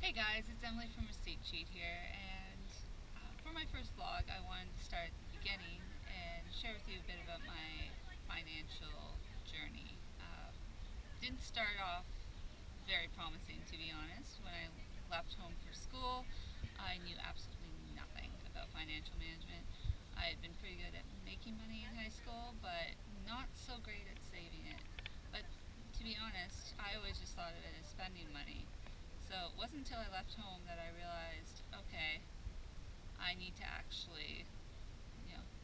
Hey guys, it's Emily from Receipt Sheet here, and for my first vlog, I wanted to start at the beginning and share with you a bit about my financial journey. Didn't start off very promising, to be honest. When I left home for school, I knew absolutely nothing about financial management. I had been pretty good at making money in high school, but not so great at saving it. But to be honest, I always just thought of it as spending money. So it wasn't until I left home that I realized, okay, I need to actually,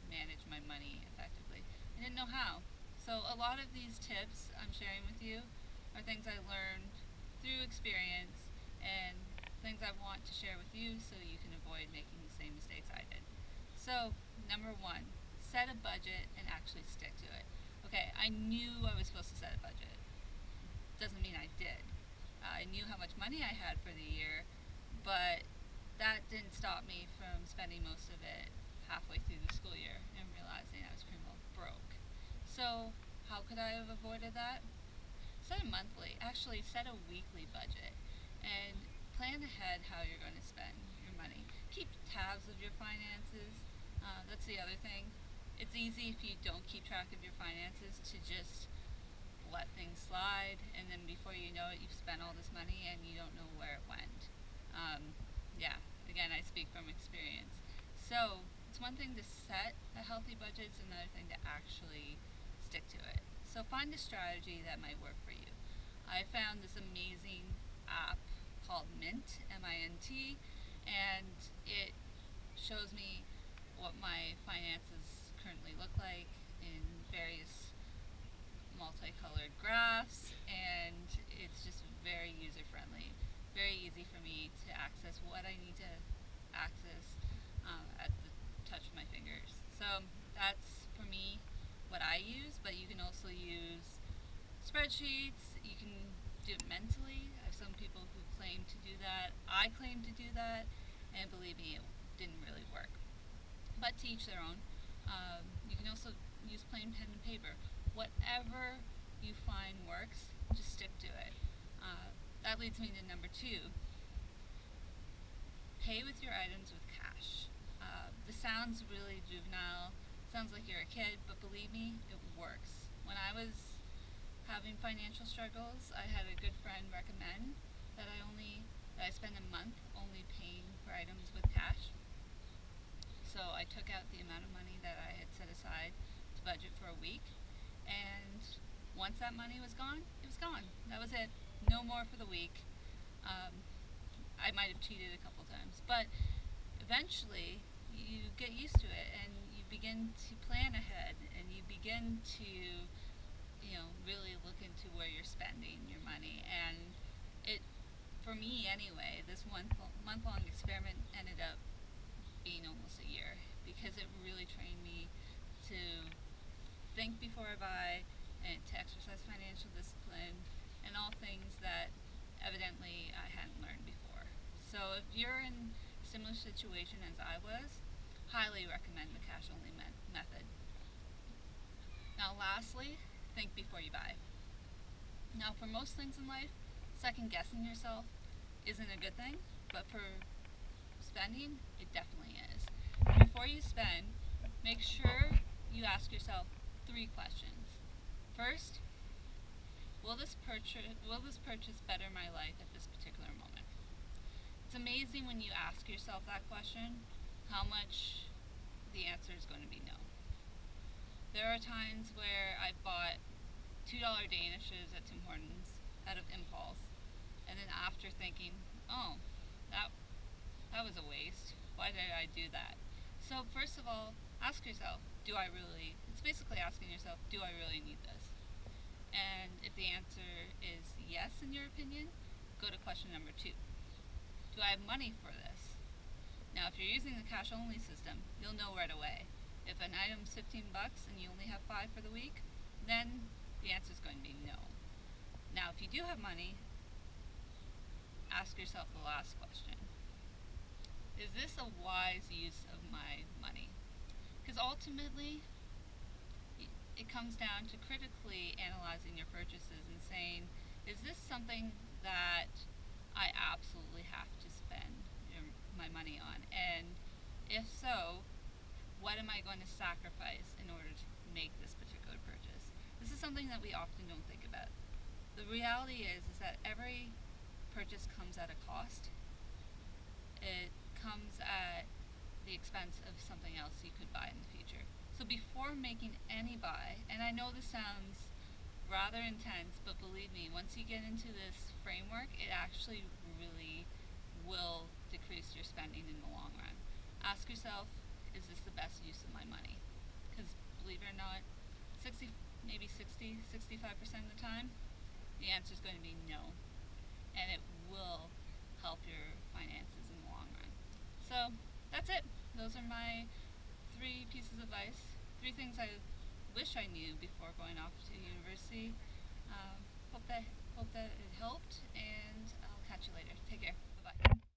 manage my money effectively. I didn't know how. So a lot of these tips I'm sharing with you are things I learned through experience and things I want to share with you so you can avoid making the same mistakes I did. So, number one, set a budget and actually stick to it. Okay, I knew I was supposed to set a budget. Doesn't mean I did. I knew how much money I had for the year, but that didn't stop me from spending most of it halfway through the school year and realizing I was pretty well broke. So how could I have avoided that? Set a monthly, actually set a weekly budget, and plan ahead how you're going to spend your money. Keep tabs of your finances. That's the other thing. It's easy if you don't keep track of your finances to just let things slide, and then before you know it, you've spent all this money and you don't know where it went. Again, I speak from experience. So it's one thing to set a healthy budget, it's another thing to actually stick to it. So find a strategy that might work for you. I found this amazing app called Mint, M-I-N-T, and it shows me what my finances currently look like in various multicolored graphs, and it's just very user friendly, very easy for me to access what I need to access at the touch of my fingers. So that's for me what I use, but you can also use spreadsheets. You can do it mentally. I have some people who claim to do that. I claim to do that, and believe me, it didn't really work. But to each their own. You can also use plain pen and paper. Whatever you find works, just stick to it. That leads me to number two. Pay with your items with cash. This sounds really juvenile, sounds like you're a kid, but believe me, it works. When I was having financial struggles, I had a good friend recommend that I spend a month only paying for items with cash. So I took out the amount of money that I had set aside to budget for a week, and once that money was gone, it was gone. That was it. No more for the week. I might have cheated a couple times, but eventually you get used to it and you begin to plan ahead and you begin to, really look into where you're spending your money. And it, for me anyway, this month-long experiment ended up being almost a year because it really trained me to think before I buy and to exercise financial discipline and all things that evidently I hadn't learned before. So if you're in a similar situation as I was, highly recommend the cash-only method. Now lastly, think before you buy. Now for most things in life, second-guessing yourself isn't a good thing, but for spending, it definitely is. Before you spend, make sure you ask yourself 3 questions. First, will this purchase better my life at this particular moment? It's amazing when you ask yourself that question, how much the answer is going to be no. There are times where I've bought $2 Danishes at Tim Hortons out of impulse, and then after thinking, oh, that was a waste. Why did I do that? So first of all, ask yourself, it's basically asking yourself, do I really need this? And if the answer is yes in your opinion, go to question number 2. Do I have money for this? Now if you're using the cash only system, you'll know right away. If an item's $15 and you only have 5 for the week, then the answer is going to be no. Now if you do have money, ask yourself the last question. Is this a wise use of my money? Because ultimately, it comes down to critically analyzing your purchases and saying, is this something that I absolutely have to sacrifice in order to make this particular purchase. This is something that we often don't think about. The reality is that every purchase comes at a cost. It comes at the expense of something else you could buy in the future. So before making any buy, and I know this sounds rather intense, but believe me, once you get into this framework, it actually really will decrease your spending in the long run. Ask yourself, is this the best use of my money? Because believe it or not, 60, maybe 60, 65% of the time, the answer is going to be no. And it will help your finances in the long run. So that's it. Those are my 3 pieces of advice. 3 things I wish I knew before going off to university. Hope that it helped.